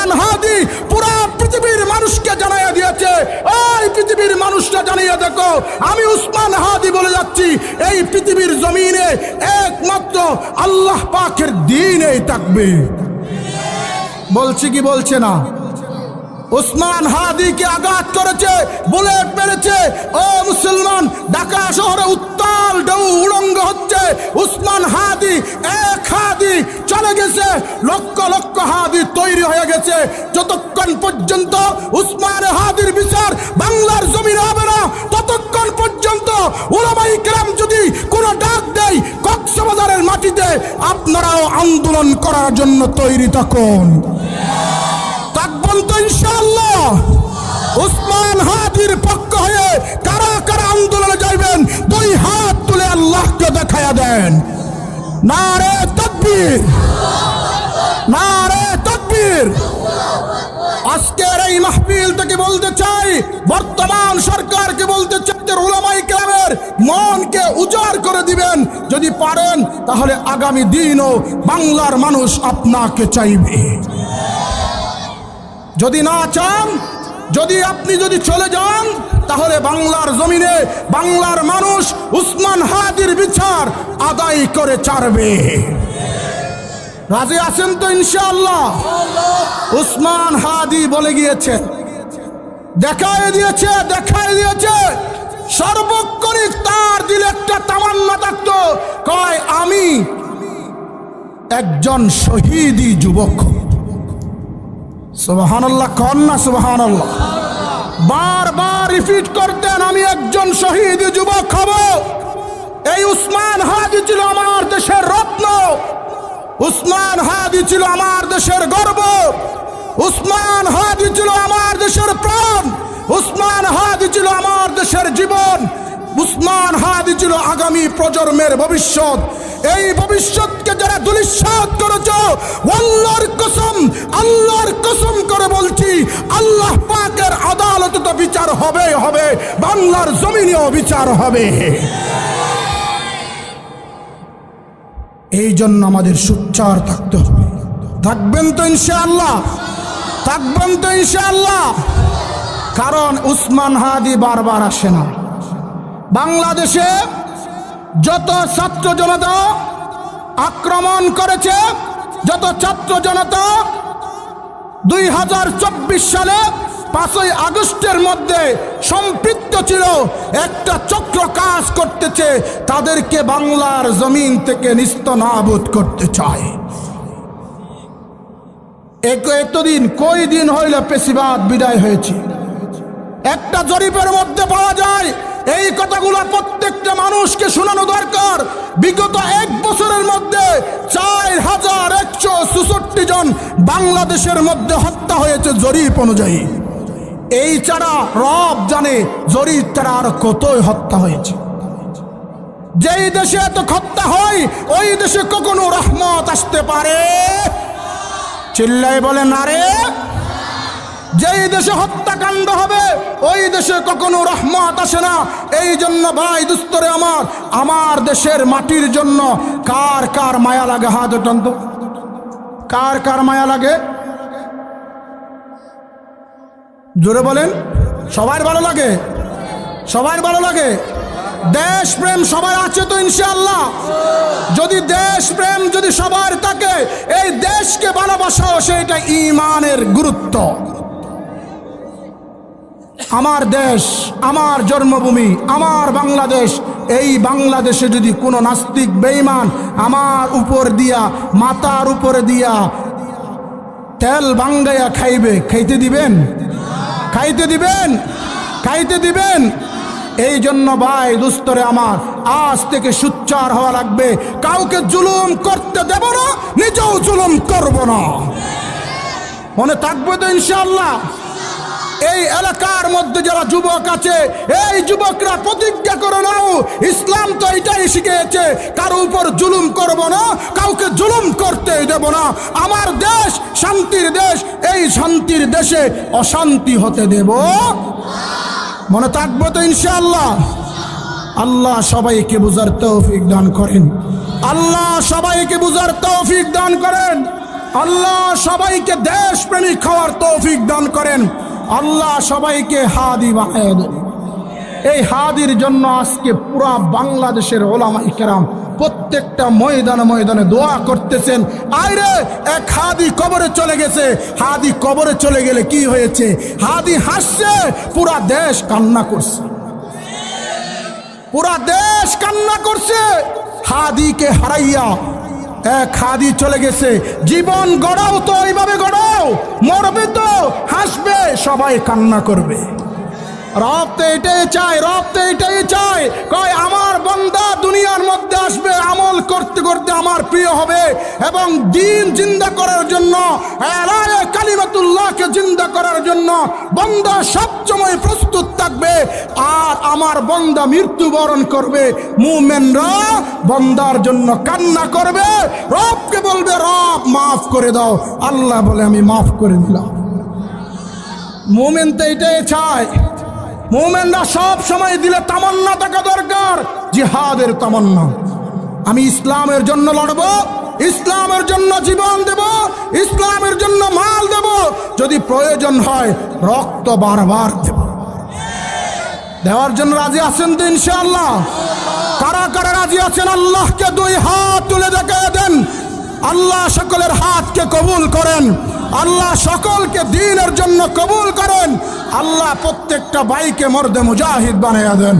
উসমান হাদি পুরা পৃথিবীর মানুষকে জানিয়ে দিয়েছে, এই পৃথিবীর মানুষটা জানিয়ে দেখো, আমি উসমান হাদি বলে যাচ্ছি, এই পৃথিবীর জমিনে একমাত্র আল্লাহ পাকের দ্বীনই থাকবে। বলছি কি বলছে না? উসমান হাদিকে আঘাত করেছে, বুলেট মেরেছে। ও মুসলমান, ঢাকা শহরে উত্তাল ঢেউ উড়ঙ্গ হচ্ছে। উসমান হাদি এক হাদি চলে গেছে, লক্ষ লক্ষ হাদি তৈরি হয়ে গেছে। যতক্ষণ পর্যন্ত উসমান হাদির বিচার বাংলার জমিনে হবে না, ততক্ষণ পর্যন্ত উলামায়ে কেরাম যদি কোনো ডাক দেয় কক্সবাজারের মাটিতে, আপনারাও আন্দোলন করার জন্য তৈরি থাকুন। থাকবেন তো ইনশাআল্লাহ? উসমান হাদির পক্ষ হয়ে কারা কারা আন্দোলনে যাইবেন, দুই হাত তুলে আল্লাহকে দেখায়া দেন। নারে তাকবীর, নারে তাকবীর। আজকের এই মাহফিল থেকে বলতে চাই, বর্তমান সরকারকে বলতে চাই, উলামায়ে কেরামের মনকে উজাড় করে দিবেন। যদি পারেন তাহলে আগামী দিনও বাংলার মানুষ আপনাকে চাইবে। যদি না চান, যদি আপনি যদি চলে যান, তাহলে বাংলার জমিনে বাংলার মানুষ উসমান হাদির বিচার আদায় করে ছাড়বে। রাজি আছেন তো ইনশাআল্লাহ? উসমান হাদি বলে গিয়েছে, দেখায় দিয়েছে সর্বক্ষণিক তার দিলে একটা তামান্না থাকতো, কয় আমি একজন শহীদি যুবক। সুবহানাল্লাহ, কন্যা সুবহানাল্লাহ। বারবার রিপিট করতেন, আমি একজন শহীদ যুবক হব। এই উসমান হাদি ছিল আমার দেশের রত্ন, উসমান হাদি ছিল আমার দেশের গর্ব, উসমান হাদি ছিল আমার দেশের প্রাণ, উসমান হাদি ছিল আমার দেশের জীবন, উসমান হাদি ছিল আগামী প্রজন্মের ভবিষ্যৎ। এই ভবিষ্যৎকে যারা দুলিশ্বাত করেছ, আল্লাহর কসম করে বলছি, আল্লাহ পাকের আদালতে তো বিচার হবে, বাংলার জমিনেও বিচার হবে। এই জন্য আমাদের সোচ্চার থাকতে হবে। থাকবেন তো ইনশাআল্লাহ? থাকবেন তো ইনশাআল্লাহ? কারণ উসমান হাদি বারবার আসে না। বাংলাদেশে যত ছাত্র জনতা আক্রমণ করেছে, যত ছাত্র জনতা 2024 সালে 5ই আগস্টের মধ্যে সম্পৃক্ত ছিল, একটা চক্র কাজ করতেছে, তাদেরকে বাংলার জমিন থেকে নিস্তনাবুদ করতে চায়। এতদিন কই দিন হইল পেশিবাদ বিদায় হয়েছে। একটা জরিপের মধ্যে পাওয়া যায়, এই কথাগুলো প্রত্যেকটা মানুষকে শোনানো দরকার। বিগত 1 বছরের মধ্যে 4166 জন বাংলাদেশের মধ্যে হত্যা হয়েছে জরিপ অনুযায়ী। এই ছাড়া রব জানে জরিপ ছাড়া আর কতই হত্যা হয়েছে। যেই দেশে এত হত্যা হয়, ওই দেশে কখনো রহমত আসতে পারে? চিল্লাই বলে না রে। যেই দেশে হত্যাকাণ্ড হবে, ওই দেশে কখনো রহমত আসে না। এই জন্য ভাই দুস্তরে আমার দেশের মাটির জন্য কার কার মায়া লাগে? হাত ওঠান তো। কার কার মায়া লাগে? জোরে বলেন। সবার ভালো লাগে? সবার ভালো লাগে? দেশ প্রেম সবার আছে তো ইনশাআল্লাহ? যদি দেশ প্রেম যদি সবার থাকে, এই দেশকে ভালোবাসাও সেটা ঈমানের গুরুত্ব। আমার দেশ, আমার জন্মভূমি, আমার বাংলাদেশ, এই বাংলাদেশে যদি কোনো নাস্তিক বেঈমান আমার উপর দিয়া, মাথার উপরে দিয়া তেল বাঙ্গাইয়া খাইবে, খাইতে দিবেন? খাইতে দিবেন? খাইতে দিবেন? এই জন্য ভাই দুস্তরে আমার, আজ থেকে সোচ্চার হওয়া লাগবে। কাউকে জুলুম করতে দেব না, নিজেও জুলুম করব না। মনে থাকবে তো ইনশাআল্লাহ? এই এলাকার মধ্যে যারা যুবক আছে, এই যুবকরা প্রতিজ্ঞা করে নাও, ইসলাম তো এটাই শিখিয়েছে, কারো উপর জুলুম করব না, কাউকে জুলুম করতে দেব না। আমার দেশ শান্তির দেশ, এই শান্তির দেশে অশান্তি হতে দেব। মনে থাকবে তো ইনশাআল্লাহ? আল্লাহ সবাইকে বুঝার তৌফিক দান করেন। আল্লাহ সবাইকে বুঝার তৌফিক দান করেন। আল্লাহ সবাইকে দেশপ্রেমিক হওয়ার তৌফিক দান করেন। আল্লাহ সবাইকে হাদি বানায় দেন। এই হাদির জন্য আজকে পুরা বাংলাদেশের ওলামায়ে কেরাম প্রত্যেকটা ময়দানে ময়দানে দোয়া করতেছেন। আইরে এক হাদি কবরে চলে গেছে। হাদি কবরে চলে গেলে কি হয়েছে? হাদি হাসছে, পুরা দেশ কান্না করছে, পুরা দেশ কান্না করছে। হাদিকে হারাইয়া এক হাদি চলে গেছে। জীবন গড়াও তো এইভাবে গড়াও, মরবে তো হাসবে, সবাই কান্না করবে। রব তো এটাই চায়, রব তো এটাই চায়, কয় আমার বান্দা দুনিয়ার মধ্যে আসবে, আমল করতে করতে আমার প্রিয় হবে এবং দ্বীন জিন্দা করার জন্য, আলায়ে কালিমাতুল্লাহকে জিন্দা করার জন্য বান্দা সবসময় প্রস্তুত থাকবে। আর আমার বান্দা মৃত্যুবরণ করবে, মুমিনরা বান্দার জন্য কান্না করবে, রবকে বলবে রব মাফ করে দাও। আল্লাহ বলে আমি মাফ করে দিলাম। মুমিন তো এটাই চায়। মুমিনরা সব সময় দিলে তামান্না থাকা দরকার, জিহাদের তামান্না। আমি ইসলামের জন্য লড়ব, ইসলামের জন্য জীবন দেব, ইসলামের জন্য মাল দেব, যদি প্রয়োজন হয় রক্ত বারবার দেব। দেওয়ার জন্য রাজি আছেন তো ইনশাআল্লাহ? কারা কারা রাজি আছেন আল্লাহকে দুই হাত তুলে দেখায় দেন। আল্লাহ সকলের হাতকে কবুল করেন, আল্লাহ সকলকে দ্বীনের জন্য কবুল করেন, আল্লাহ প্রত্যেকটা ভাইকে মর্দে মুজাহিদ বানায়া দেন।